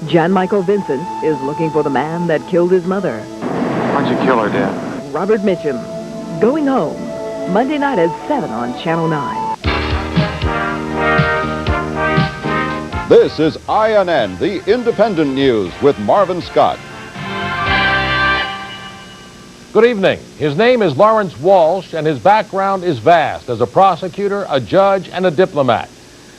Jan Michael Vincent is looking for the man that killed his mother. Why'd you kill her, Dad? Robert Mitchum, Going Home, Monday night at 7 on Channel 9. This is INN, the Independent News, with Marvin Scott. Good evening. His name is Lawrence Walsh, and his background is vast as a prosecutor, a judge, and a diplomat.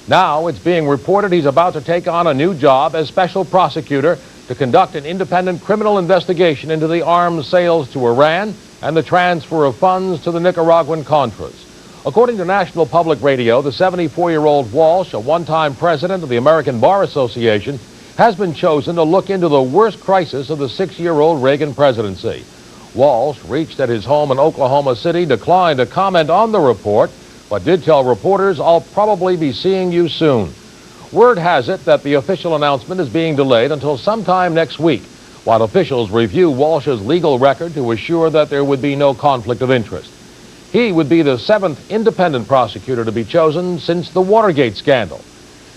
Now it's being reported he's about to take on a new job as special prosecutor to conduct an independent criminal investigation into the arms sales to Iran and the transfer of funds to the Nicaraguan Contras. According to National Public Radio, the 74-year-old Walsh, a one-time president of the American Bar Association, has been chosen to look into the worst crisis of the 6-year-old Reagan presidency. Walsh, reached at his home in Oklahoma City, declined to comment on the report, but did tell reporters, "I'll probably be seeing you soon." Word has it that the official announcement is being delayed until sometime next week, while officials review Walsh's legal record to assure that there would be no conflict of interest. He would be the 7th independent prosecutor to be chosen since the Watergate scandal.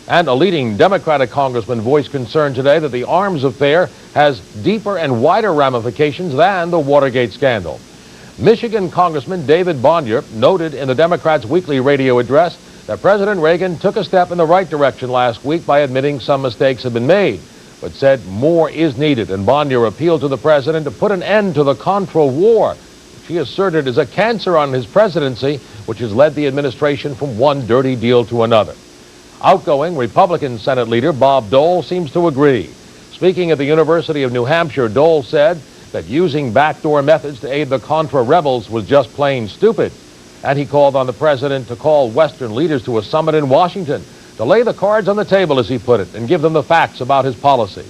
And a leading Democratic congressman voiced concern today that the arms affair has deeper and wider ramifications than the Watergate scandal. Michigan Congressman David Bondier noted in the Democrats' weekly radio address that President Reagan took a step in the right direction last week by admitting some mistakes had been made, but said more is needed. And Bondier appealed to the president to put an end to the Contra war, which he asserted is a cancer on his presidency, which has led the administration from one dirty deal to another. Outgoing Republican Senate leader Bob Dole seems to agree. Speaking at the University of New Hampshire, Dole said that using backdoor methods to aid the Contra rebels was just plain stupid. And he called on the president to call Western leaders to a summit in Washington to lay the cards on the table, as he put it, and give them the facts about his policy.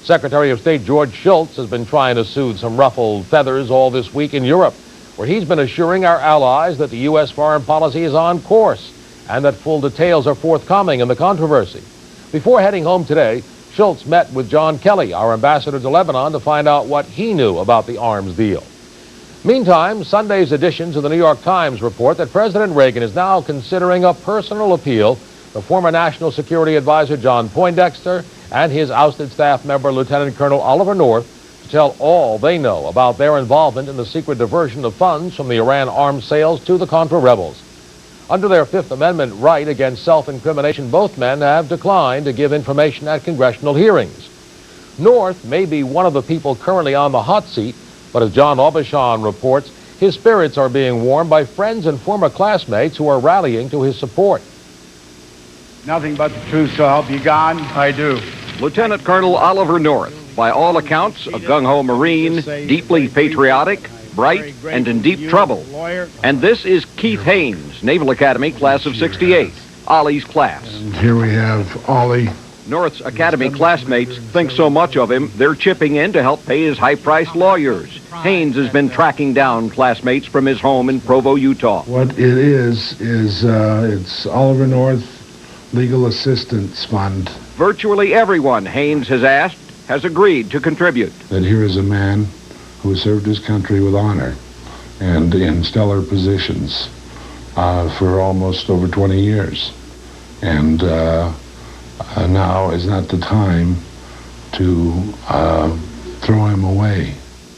Secretary of State George Shultz has been trying to soothe some ruffled feathers all this week in Europe, where he's been assuring our allies that the U.S. foreign policy is on course and that full details are forthcoming in the controversy. Before heading home today, Shultz met with John Kelly, our ambassador to Lebanon, to find out what he knew about the arms deal. Meantime, Sunday's editions of the New York Times report that President Reagan is now considering a personal appeal to former National Security Advisor John Poindexter and his ousted staff member Lieutenant Colonel Oliver North to tell all they know about their involvement in the secret diversion of funds from the Iran arms sales to the Contra rebels. Under their Fifth Amendment right against self-incrimination, both men have declined to give information at congressional hearings. North may be one of the people currently on the hot seat, but as John Aubuchon reports, his spirits are being warmed by friends and former classmates who are rallying to his support. Nothing but the truth, so help you God. I do. Lieutenant Colonel Oliver North, by all accounts, a gung-ho Marine, deeply patriotic, bright, and in deep trouble. And this is Keith Haynes, Naval Academy, class of 68, Ollie's class. And here we have Ollie. North's Academy classmates think so much of him, they're chipping in to help pay his high-priced lawyers. Haynes has been tracking down classmates from his home in Provo, Utah. What it is it's Oliver North Legal Assistance Fund. Virtually everyone Haynes has asked has agreed to contribute. That here is a man who served his country with honor and in stellar positions for almost over 20 years. And now is not the time to throw him away.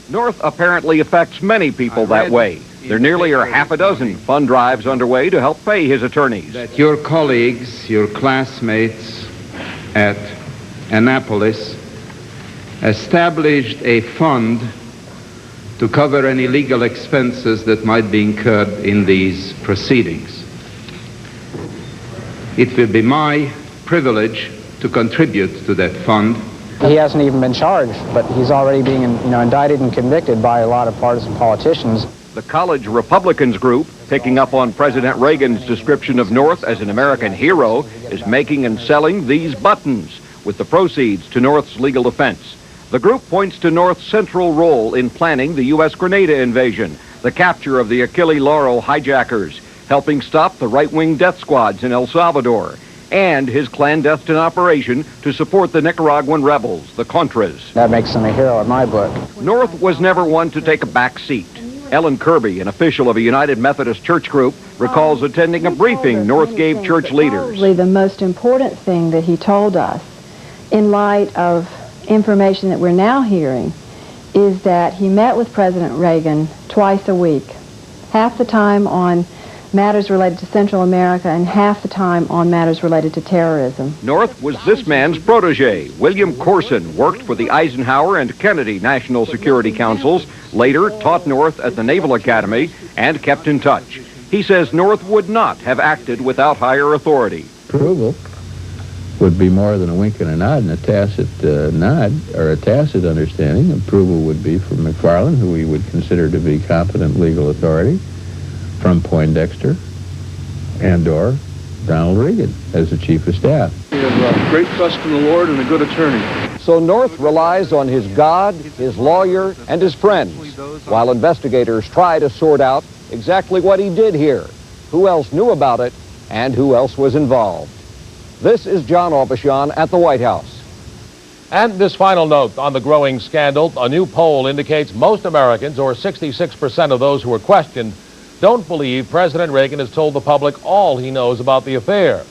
North apparently affects many people that way. There nearly are half a dozen fund drives underway to help pay his attorneys. That your colleagues, your classmates at Annapolis established a fund to cover any legal expenses that might be incurred in these proceedings. It will be my privilege to contribute to that fund. He hasn't even been charged, but he's already being indicted and convicted by a lot of partisan politicians. The college Republicans group, picking up on President Reagan's description of North as an American hero, is making and selling these buttons with the proceeds to North's legal defense. The group points to North's central role in planning the U.S. Grenada invasion, the capture of the Achille Lauro hijackers, helping stop the right-wing death squads in El Salvador, and his clandestine operation to support the Nicaraguan rebels, the Contras. That makes him a hero in my book. North was never one to take a back seat. Ellen Kirby, an official of a United Methodist Church group, recalls attending a briefing North gave church leaders. Probably the most important thing that he told us in light of information that we're now hearing, is that he met with President Reagan twice a week, half the time on matters related to Central America and half the time on matters related to terrorism. North was this man's protege. William Corson worked for the Eisenhower and Kennedy National Security Councils, later taught North at the Naval Academy, and kept in touch. He says North would not have acted without higher authority. Approval would be more than a wink and a nod and a tacit nod, or a tacit understanding. Approval would be from McFarland, who we would consider to be competent legal authority, from Poindexter, and/or Donald Reagan as the Chief of Staff. He has great trust in the Lord and a good attorney. So North relies on his God, his lawyer, and his friends, while investigators try to sort out exactly what he did here, who else knew about it, and who else was involved. This is John Aubuchon at the White House. And this final note on the growing scandal, a new poll indicates most Americans, or 66% of those who were questioned, don't believe President Reagan has told the public all he knows about the affair.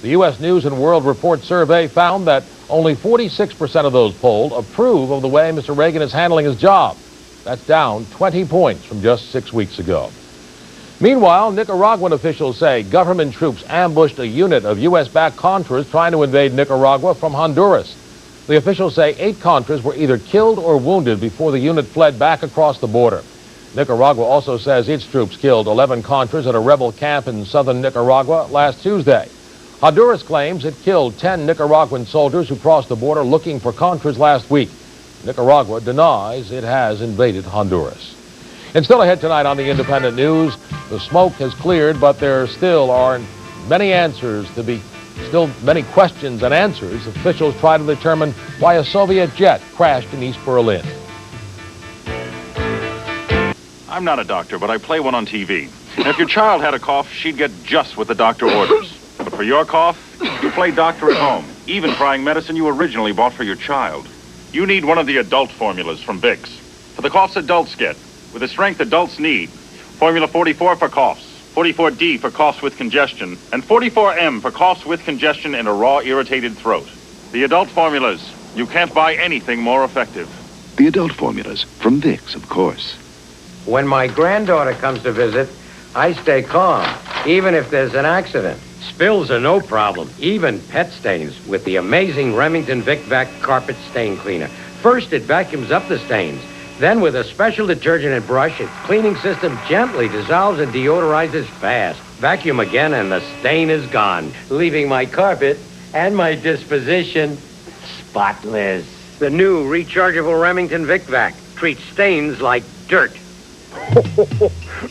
The U.S. News and World Report survey found that only 46% of those polled approve of the way Mr. Reagan is handling his job. That's down 20 points from just 6 weeks ago. Meanwhile, Nicaraguan officials say government troops ambushed a unit of U.S.-backed Contras trying to invade Nicaragua from Honduras. The officials say 8 Contras were either killed or wounded before the unit fled back across the border. Nicaragua also says its troops killed 11 Contras at a rebel camp in southern Nicaragua last Tuesday. Honduras claims it killed 10 Nicaraguan soldiers who crossed the border looking for Contras last week. Nicaragua denies it has invaded Honduras. And still ahead tonight on the Independent News, the smoke has cleared, but there still are many questions and answers. Officials try to determine why a Soviet jet crashed in East Berlin. I'm not a doctor, but I play one on TV. And if your child had a cough, she'd get just what the doctor orders. But for your cough, you play doctor at home, even trying medicine you originally bought for your child. You need one of the adult formulas from Vicks. For the coughs adults get, with the strength adults need. Formula 44 for coughs, 44D for coughs with congestion, and 44M for coughs with congestion and a raw, irritated throat. The adult formulas. You can't buy anything more effective. The adult formulas from Vicks, of course. When my granddaughter comes to visit, I stay calm, even if there's an accident. Spills are no problem, even pet stains, with the amazing Remington Vic Vac carpet stain cleaner. First, it vacuums up the stains. Then, with a special detergent and brush, its cleaning system gently dissolves and deodorizes fast. Vacuum again, and the stain is gone, leaving my carpet and my disposition spotless. The new rechargeable Remington Vic Vac treats stains like dirt.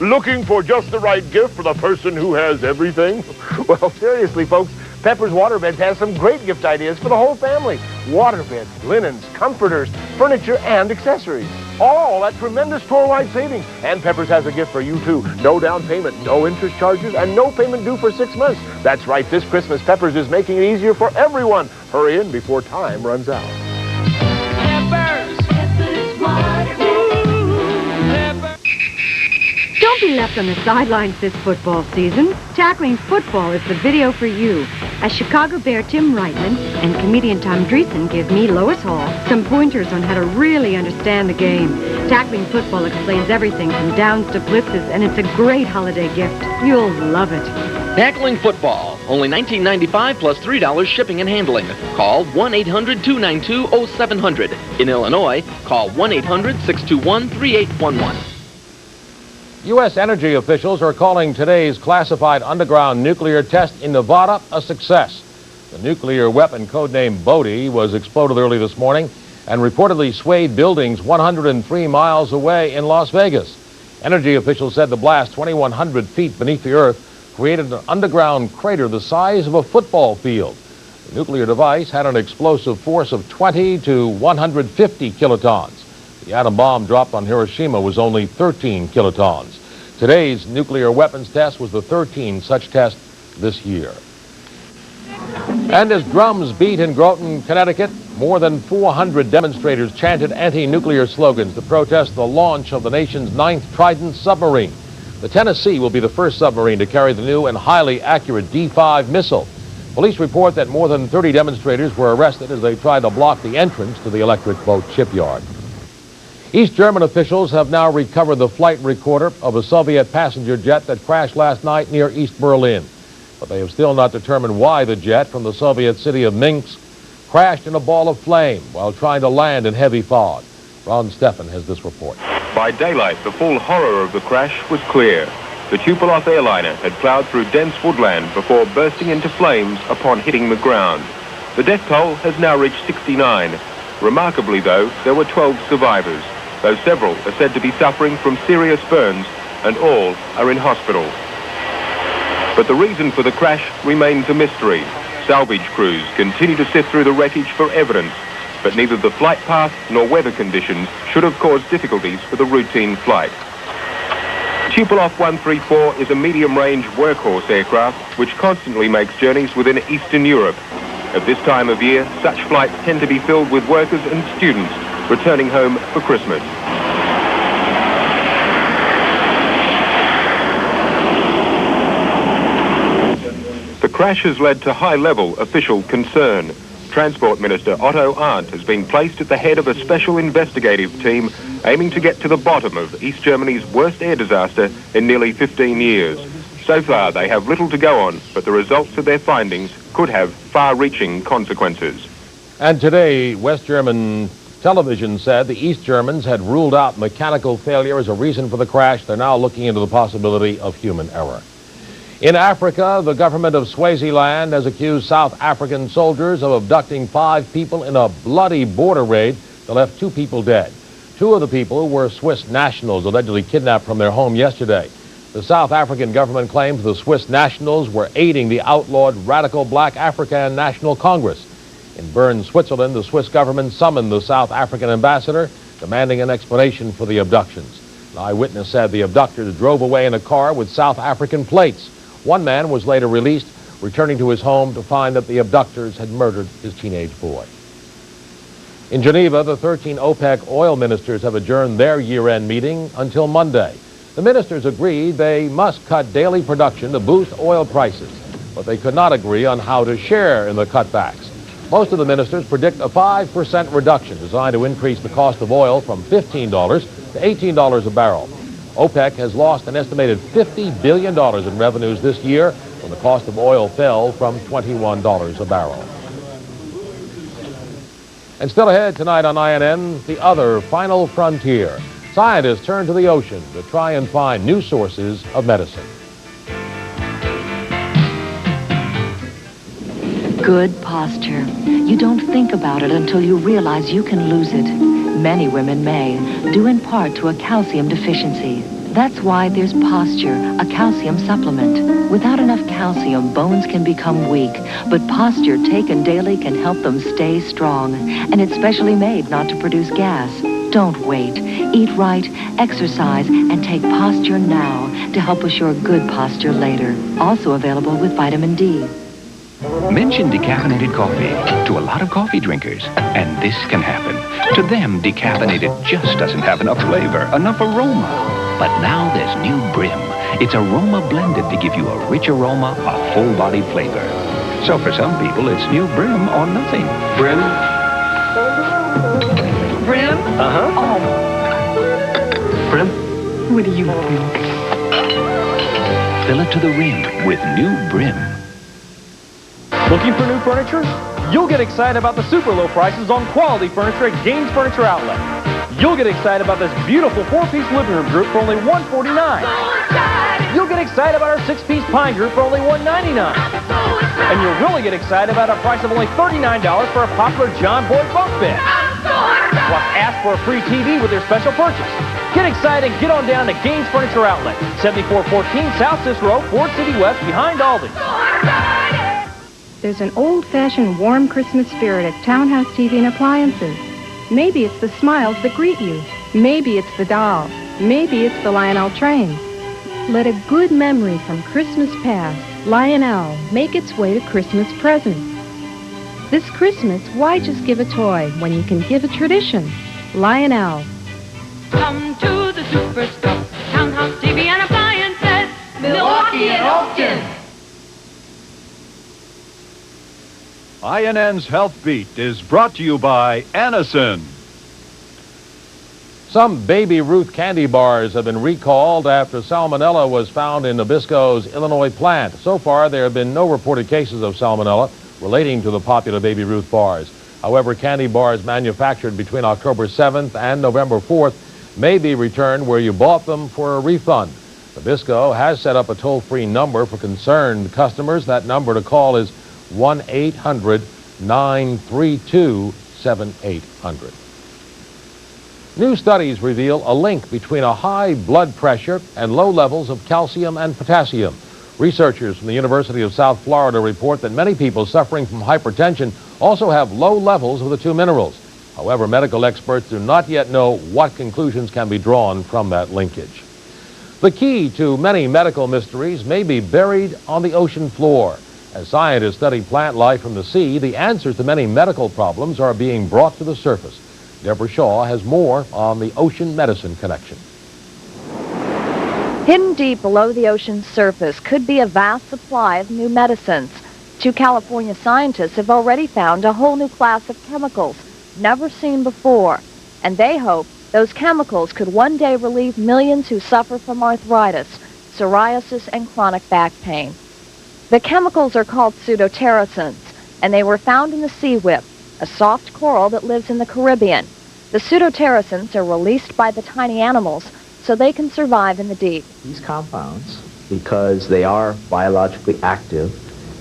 Looking for just the right gift for the person who has everything? Well, seriously, folks, Pepper's Waterbeds has some great gift ideas for the whole family. Waterbeds, linens, comforters, furniture, and accessories. All at tremendous store-wide savings. And Pepper's has a gift for you, too. No down payment, no interest charges, and no payment due for 6 months. That's right, this Christmas, Pepper's is making it easier for everyone. Hurry in before time runs out. Pepper's Waterbeds. Don't be left on the sidelines this football season. Tackling Football is the video for you. As Chicago Bear Tim Reitman and comedian Tom Dreesen give me, Lois Hall, some pointers on how to really understand the game. Tackling Football explains everything from downs to blitzes, and it's a great holiday gift. You'll love it. Tackling Football, only $19.95 plus $3 shipping and handling. Call 1-800-292-0700. In Illinois, call 1-800-621-3811. U.S. energy officials are calling today's classified underground nuclear test in Nevada a success. The nuclear weapon, codenamed Bodhi, was exploded early this morning and reportedly swayed buildings 103 miles away in Las Vegas. Energy officials said the blast, 2,100 feet beneath the earth, created an underground crater the size of a football field. The nuclear device had an explosive force of 20 to 150 kilotons. The atom bomb dropped on Hiroshima was only 13 kilotons. Today's nuclear weapons test was the 13th such test this year. And as drums beat in Groton, Connecticut, more than 400 demonstrators chanted anti-nuclear slogans to protest the launch of the nation's 9th Trident submarine. The Tennessee will be the first submarine to carry the new and highly accurate D-5 missile. Police report that more than 30 demonstrators were arrested as they tried to block the entrance to the electric boat shipyard. East German officials have now recovered the flight recorder of a Soviet passenger jet that crashed last night near East Berlin. But they have still not determined why the jet from the Soviet city of Minsk crashed in a ball of flame while trying to land in heavy fog. Ron Steffen has this report. By daylight, the full horror of the crash was clear. The Tupolev airliner had plowed through dense woodland before bursting into flames upon hitting the ground. The death toll has now reached 69. Remarkably, though, there were 12 survivors, though several are said to be suffering from serious burns, and all are in hospital. But the reason for the crash remains a mystery. Salvage crews continue to sift through the wreckage for evidence, but neither the flight path nor weather conditions should have caused difficulties for the routine flight. Tupolev 134 is a medium-range workhorse aircraft which constantly makes journeys within Eastern Europe. At this time of year, such flights tend to be filled with workers and students returning home for Christmas. The crash has led to high-level official concern. Transport Minister Otto Arndt has been placed at the head of a special investigative team aiming to get to the bottom of East Germany's worst air disaster in nearly 15 years. So far, they have little to go on, but the results of their findings could have far-reaching consequences. And today, West German television said the East Germans had ruled out mechanical failure as a reason for the crash. They're now looking into the possibility of human error. In Africa, the government of Swaziland has accused South African soldiers of abducting 5 people in a bloody border raid that left 2 people dead. 2 of the people were Swiss nationals allegedly kidnapped from their home yesterday. The South African government claims the Swiss nationals were aiding the outlawed radical Black African National Congress. In Bern, Switzerland, the Swiss government summoned the South African ambassador, demanding an explanation for the abductions. An eyewitness said the abductors drove away in a car with South African plates. One man was later released, returning to his home to find that the abductors had murdered his teenage boy. In Geneva, the 13 OPEC oil ministers have adjourned their year-end meeting until Monday. The ministers agreed they must cut daily production to boost oil prices, but they could not agree on how to share in the cutbacks. Most of the ministers predict a 5% reduction designed to increase the cost of oil from $15 to $18 a barrel. OPEC has lost an estimated $50 billion in revenues this year when the cost of oil fell from $21 a barrel. And still ahead tonight on INN, the other final frontier. Scientists turn to the ocean to try and find new sources of medicine. Good posture. You don't think about it until you realize you can lose it. Many women may, due in part to a calcium deficiency. That's why there's Posture, a calcium supplement. Without enough calcium, bones can become weak, but Posture taken daily can help them stay strong. And it's specially made not to produce gas. Don't wait. Eat right, exercise, and take Posture now to help assure good posture later. Also available with vitamin D. Mention decaffeinated coffee to a lot of coffee drinkers, and this can happen. To them, decaffeinated just doesn't have enough flavor, enough aroma. But now there's new Brim. It's aroma blended to give you a rich aroma, a full-bodied flavor. So for some people, it's new Brim or nothing. Brim? Brim? Uh-huh. Oh. Brim? What do you think? Fill it to the rim with new Brim. Looking for new furniture? You'll get excited about the super low prices on quality furniture at Gaines Furniture Outlet. You'll get excited about this beautiful 4-piece living room group for only $149. You'll get excited about our 6-piece pine group for only $199. And you'll really get excited about a price of only $39 for a popular John Boy bunk bed. Plus, ask for a free TV with your special purchase. Get excited and get on down to Gaines Furniture Outlet, 7414 South Cicero, Ford City West, behind Aldi. There's an old-fashioned warm Christmas spirit at Townhouse TV and Appliances. Maybe it's the smiles that greet you. Maybe it's the doll. Maybe it's the Lionel train. Let a good memory from Christmas past, Lionel, make its way to Christmas presents. This Christmas, why just give a toy when you can give a tradition? Lionel. Come to the superstore, Townhouse TV and Appliances, Milwaukee and Oakton. INN's Health Beat is brought to you by Anacin. Some Baby Ruth candy bars have been recalled after salmonella was found in Nabisco's Illinois plant. So far, there have been no reported cases of salmonella relating to the popular Baby Ruth bars. However, candy bars manufactured between October 7th and November 4th may be returned where you bought them for a refund. Nabisco has set up a toll-free number for concerned customers. That number to call is 1-800-932-7800. New studies reveal a link between a high blood pressure and low levels of calcium and potassium. Researchers from the University of South Florida report that many people suffering from hypertension also have low levels of the two minerals. However, medical experts do not yet know what conclusions can be drawn from that linkage. The key to many medical mysteries may be buried on the ocean floor. As scientists study plant life from the sea, the answers to many medical problems are being brought to the surface. Deborah Shaw has more on the ocean medicine connection. Hidden deep below the ocean's surface could be a vast supply of new medicines. Two California scientists have already found a whole new class of chemicals never seen before, and they hope those chemicals could one day relieve millions who suffer from arthritis, psoriasis, and chronic back pain. The chemicals are called pseudoterracins, and they were found in the sea whip, a soft coral that lives in the Caribbean. The pseudoterracins are released by the tiny animals so they can survive in the deep. These compounds, because they are biologically active,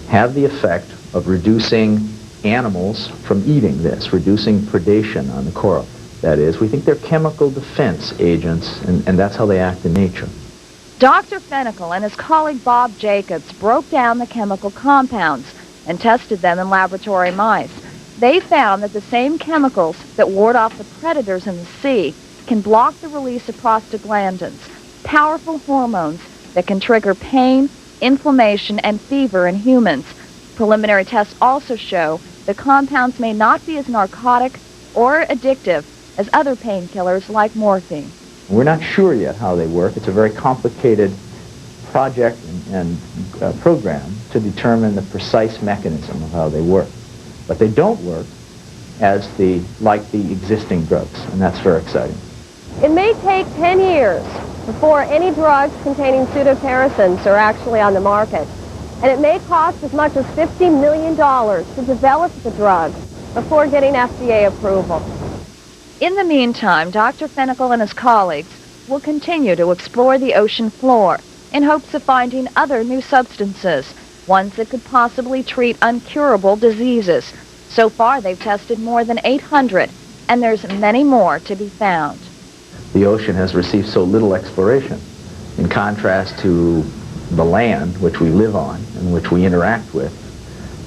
have the effect of reducing animals from eating this, reducing predation on the coral. That is, we think they're chemical defense agents, and that's how they act in nature. Dr. Fennicle and his colleague Bob Jacobs broke down the chemical compounds and tested them in laboratory mice. They found that the same chemicals that ward off the predators in the sea can block the release of prostaglandins, powerful hormones that can trigger pain, inflammation, and fever in humans. Preliminary tests also show the compounds may not be as narcotic or addictive as other painkillers like morphine. We're not sure yet how they work. It's a very complicated project and program to determine the precise mechanism of how they work. But they don't work like the existing drugs, and that's very exciting. It may take 10 years before any drugs containing pseudoterracins are actually on the market. And it may cost as much as $50 million to develop the drug before getting FDA approval. In the meantime, Dr. Fennicle and his colleagues will continue to explore the ocean floor in hopes of finding other new substances, ones that could possibly treat incurable diseases. So far, they've tested more than 800, and there's many more to be found. The ocean has received so little exploration, in contrast to the land, which we live on and which we interact with.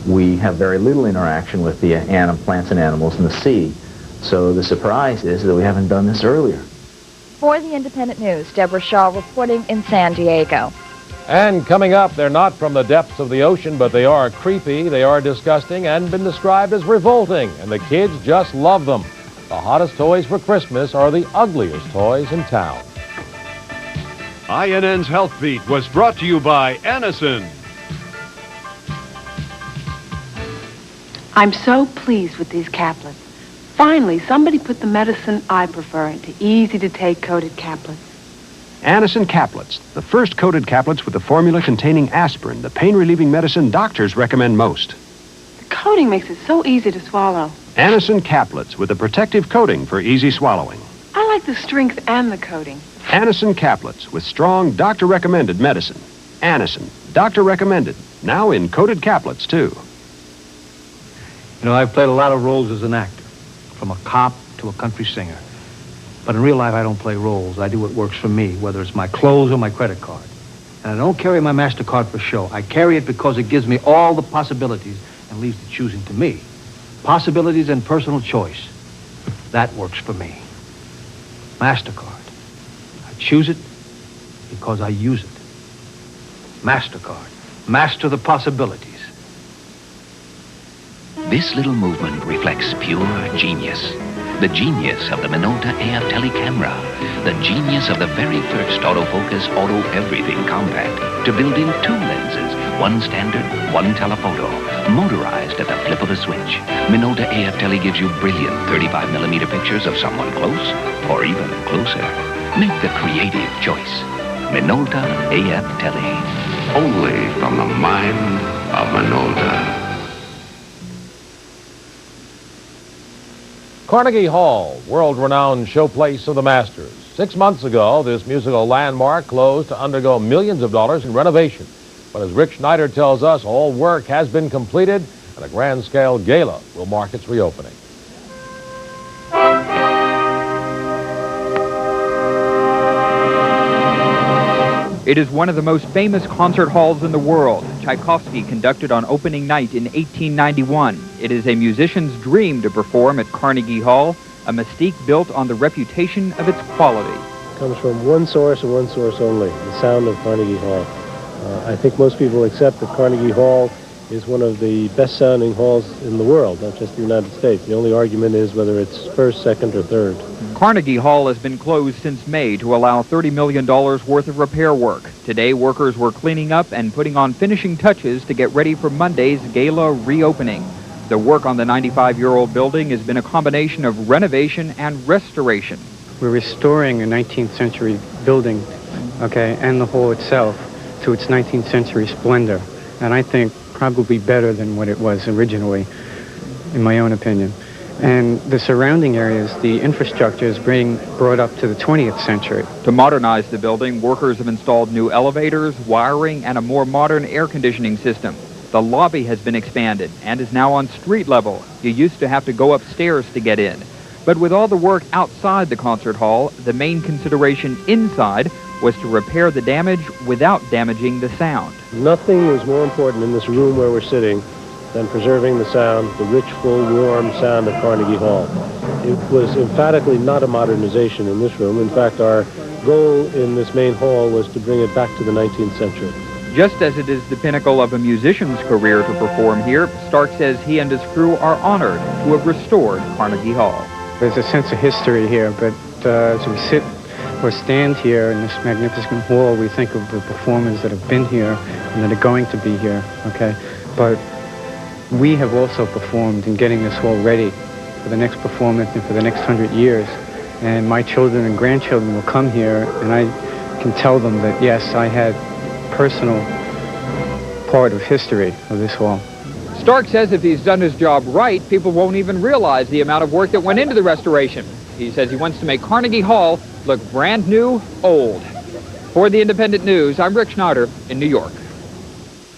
We have very little interaction with the plants and animals in the sea. So the surprise is that we haven't done this earlier. For the Independent News, Deborah Shaw reporting in San Diego. And coming up, they're not from the depths of the ocean, but they are creepy, they are disgusting, and been described as revolting, and the kids just love them. The hottest toys for Christmas are the ugliest toys in town. INN's Health Beat was brought to you by Anacin. I'm so pleased with these caplets. Finally, somebody put the medicine I prefer into easy-to-take coated caplets. Anacin Caplets, the first coated caplets with a formula containing aspirin, the pain-relieving medicine doctors recommend most. The coating makes it so easy to swallow. Anacin Caplets with a protective coating for easy swallowing. I like the strength and the coating. Anacin Caplets with strong doctor-recommended medicine. Anacin, doctor-recommended, now in coated caplets, too. You know, I've played a lot of roles as an actor, from a cop to a country singer. But in real life, I don't play roles. I do what works for me, whether it's my clothes or my credit card. And I don't carry my MasterCard for show. I carry it because it gives me all the possibilities and leaves the choosing to me. Possibilities and personal choice. That works for me. MasterCard. I choose it because I use it. MasterCard. Master the possibilities. This little movement reflects pure genius. The genius of the Minolta AF telecamera. The genius of the very first autofocus auto everything compact to build in two lenses one standard, one telephoto, motorized at the flip of a switch. Minolta AF Tele gives you brilliant 35mm pictures of someone close or even closer. Make the creative choice. Minolta AF Tele. Only from the mind of Minolta. Carnegie Hall, world-renowned showplace of the Masters. 6 months ago, this musical landmark closed to undergo millions of dollars in renovation. But as Rick Schneider tells us, all work has been completed, and a grand-scale gala will mark its reopening. It is one of the most famous concert halls in the world. Tchaikovsky conducted on opening night in 1891. It is a musician's dream to perform at Carnegie Hall, a mystique built on the reputation of its quality. It comes from one source and one source only, the sound of Carnegie Hall. I think most people accept that Carnegie Hall is one of the best-sounding halls in the world, not just the United States. The only argument is whether it's first, second, or third. Carnegie Hall has been closed since May to allow $30 million worth of repair work. Today, workers were cleaning up and putting on finishing touches to get ready for Monday's gala reopening. The work on the 95-year-old building has been a combination of renovation and restoration. We're restoring a 19th century building, okay, and the hall itself to its 19th century splendor. And I think probably better than what it was originally, in my own opinion. And the surrounding areas, the infrastructure is being brought up to the 20th century. To modernize the building, workers have installed new elevators, wiring, and a more modern air conditioning system. The lobby has been expanded and is now on street level. You used to have to go upstairs to get in. But with all the work outside the concert hall, the main consideration inside was to repair the damage without damaging the sound. Nothing was more important in this room where we're sitting than preserving the sound, the rich, full, warm sound of Carnegie Hall. It was emphatically not a modernization in this room. In fact, our goal in this main hall was to bring it back to the 19th century. Just as it is the pinnacle of a musician's career to perform here, Stark says he and his crew are honored to have restored Carnegie Hall. There's a sense of history here, but as we sit or stand here in this magnificent hall, we think of the performers that have been here and that are going to be here, okay? But we have also performed in getting this hall ready for the next performance and for the next 100 years. And my children and grandchildren will come here, and I can tell them that, yes, I had personal part of history of this hall. Stark says if he's done his job right, people won't even realize the amount of work that went into the restoration. He says he wants to make Carnegie Hall look brand new, old. For the Independent News, I'm Rick Schneider in New York.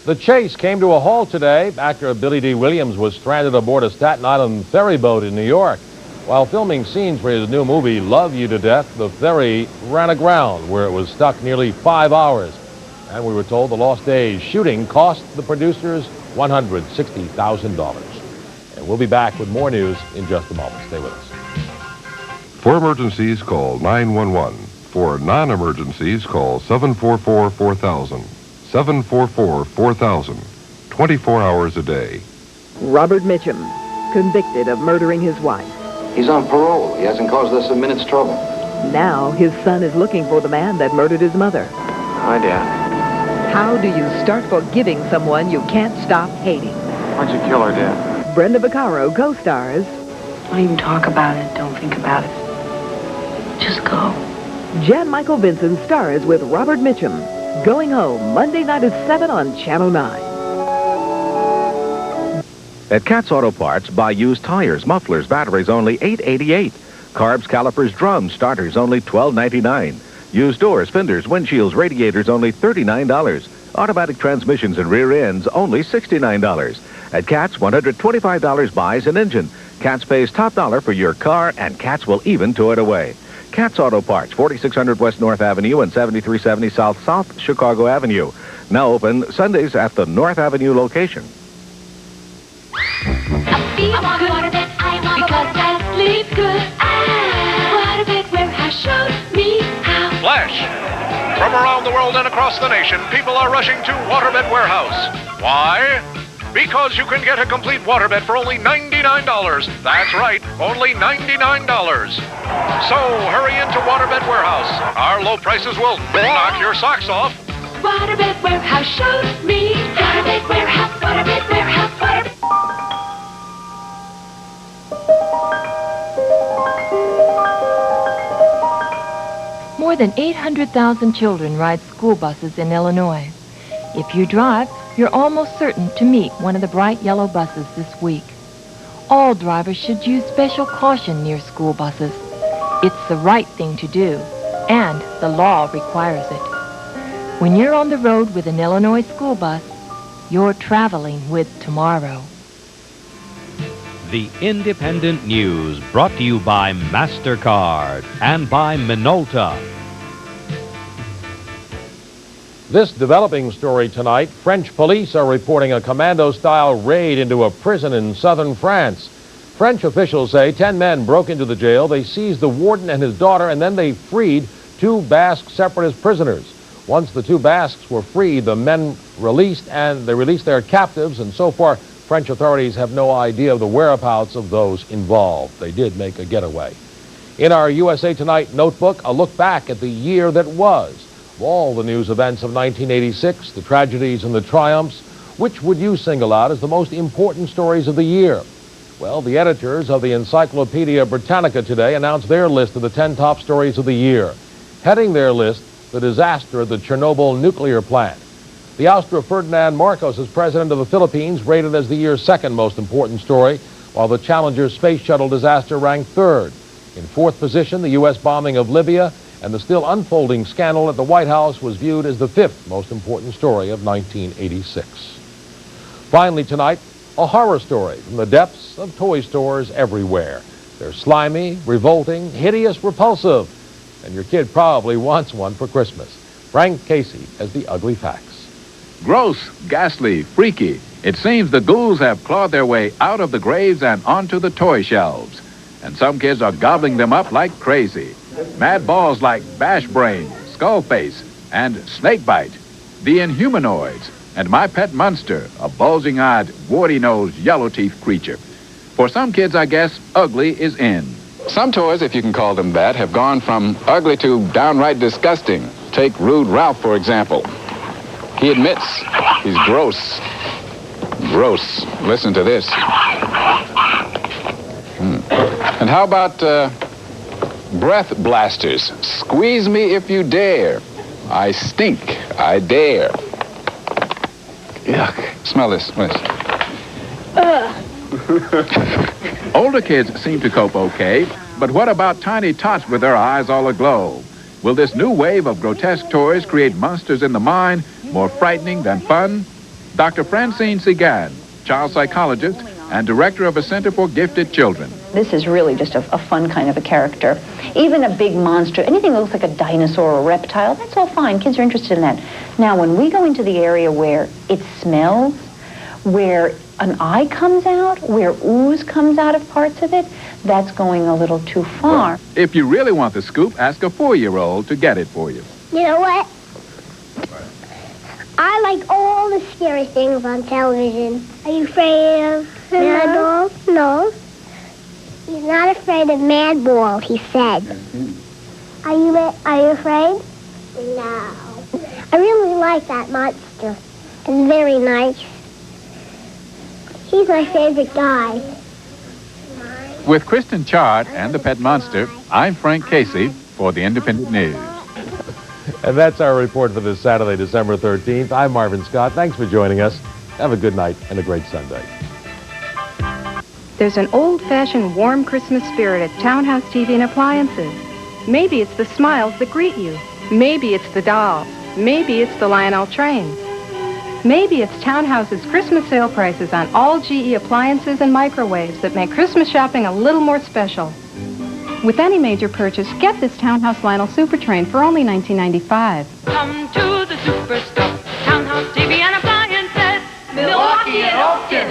The chase came to a halt today. Actor Billy D. Williams was stranded aboard a Staten Island ferry boat in New York. While filming scenes for his new movie, Love You to Death, the ferry ran aground where it was stuck nearly 5 hours. And we were told the lost day's shooting cost the producers $160,000. And we'll be back with more news in just a moment. Stay with us. For emergencies, call 911. For non-emergencies, call 744-4000. 744-4000. 24 hours a day. Robert Mitchum, convicted of murdering his wife. He's on parole. He hasn't caused us a minute's trouble. Now his son is looking for the man that murdered his mother. Hi, Dad. How do you start forgiving someone you can't stop hating? Why'd you kill her, Dad? Brenda Vaccaro co-stars. Don't even talk about it. Don't think about it. Just go. Jan Michael Vincent stars with Robert Mitchum. Going Home, Monday night at 7 on Channel 9. At Katz Auto Parts, buy used tires, mufflers, batteries, only $8.88. Carbs, calipers, drums, starters, only $12.99. Used doors, fenders, windshields, radiators, only $39. Automatic transmissions and rear ends, only $69. At Katz, $125 buys an engine. Katz pays top dollar for your car, and Katz will even tow it away. Katz Auto Parts, 4600 West North Avenue and 7370 South Chicago Avenue. Now open Sundays at the North Avenue location. I want a waterbed, I want because I sleep good. Waterbed warehouse showed me how. Flash! From around the world and across the nation, people are rushing to Waterbed Warehouse. Why? Because you can get a complete waterbed for only $99. That's right, only $99. So hurry into Waterbed Warehouse. Our low prices will knock your socks off. Waterbed warehouse showed me how. Waterbed Warehouse, Waterbed Warehouse, Waterbed. More than 800,000 children ride school buses in Illinois. If you drive, you're almost certain to meet one of the bright yellow buses this week. All drivers should use special caution near school buses. It's the right thing to do, and the law requires it. When you're on the road with an Illinois school bus, you're traveling with tomorrow. The Independent News, brought to you by MasterCard and by Minolta. This developing story tonight, French police are reporting a commando-style raid into a prison in southern France. French officials say 10 men broke into the jail. They seized the warden and his daughter, and then they freed 2 Basque separatist prisoners. Once the 2 Basques were freed, the men released their captives, and so far French authorities have no idea of the whereabouts of those involved. They did make a getaway. In our USA Tonight notebook, a look back at the year that was. Of all the news events of 1986, the tragedies and the triumphs, which would you single out as the most important stories of the year? Well, the editors of the Encyclopedia Britannica today announced their list of the 10 top stories of the year. Heading their list, the disaster at the Chernobyl nuclear plant. The ousted Ferdinand Marcos as president of the Philippines, rated as the year's second most important story, while the Challenger space shuttle disaster ranked third. In fourth position, the U.S. bombing of Libya, and the still unfolding scandal at the White House was viewed as the fifth most important story of 1986. Finally tonight, a horror story from the depths of toy stores everywhere. They're slimy, revolting, hideous, repulsive, and your kid probably wants one for Christmas. Frank Casey has the ugly facts. Gross, ghastly, freaky. It seems the ghouls have clawed their way out of the graves and onto the toy shelves. And some kids are gobbling them up like crazy. Mad balls like Bash Brain, Skullface, and Snakebite, the Inhumanoids, and My Pet Monster, a bulging-eyed, warty-nosed, yellow-teeth creature. For some kids, I guess, ugly is in. Some toys, if you can call them that, have gone from ugly to downright disgusting. Take Rude Ralph, for example. He admits he's gross. Gross. Listen to this. And how about breath blasters? Squeeze me if you dare. I stink. I dare. Yuck. Smell this. What is it? Older kids seem to cope okay, but what about tiny tots with their eyes all aglow? Will this new wave of grotesque toys create monsters in the mind more frightening than fun? Dr. Francine Segan, child psychologist and director of a Center for Gifted Children. This is really just a fun kind of a character. Even a big monster, anything that looks like a dinosaur or a reptile, that's all fine. Kids are interested in that. Now, when we go into the area where it smells, where an eye comes out, where ooze comes out of parts of it, that's going a little too far. If you really want the scoop, ask a 4-year-old to get it for you. You know what? I like all the scary things on television. Are you afraid of Mad Ball? No. He's not afraid of Mad Ball, he said. Are you afraid? No. I really like that monster. It's very nice. He's my favorite guy. With Kristen Chard and the Pet Monster, I'm Frank Casey for the Independent News. And that's our report for this Saturday, December 13th. I'm Marvin Scott. Thanks for joining us. Have a good night and a great Sunday. There's an old-fashioned warm Christmas spirit at Townhouse TV and Appliances. Maybe it's the smiles that greet you. Maybe it's the dolls. Maybe it's the Lionel trains. Maybe it's Townhouse's Christmas sale prices on all GE appliances and microwaves that make Christmas shopping a little more special. With any major purchase, get this Townhouse Lionel Super Train for only $19.95. Come to the superstore, Townhouse TV and Appliances, Milwaukee and Oakton.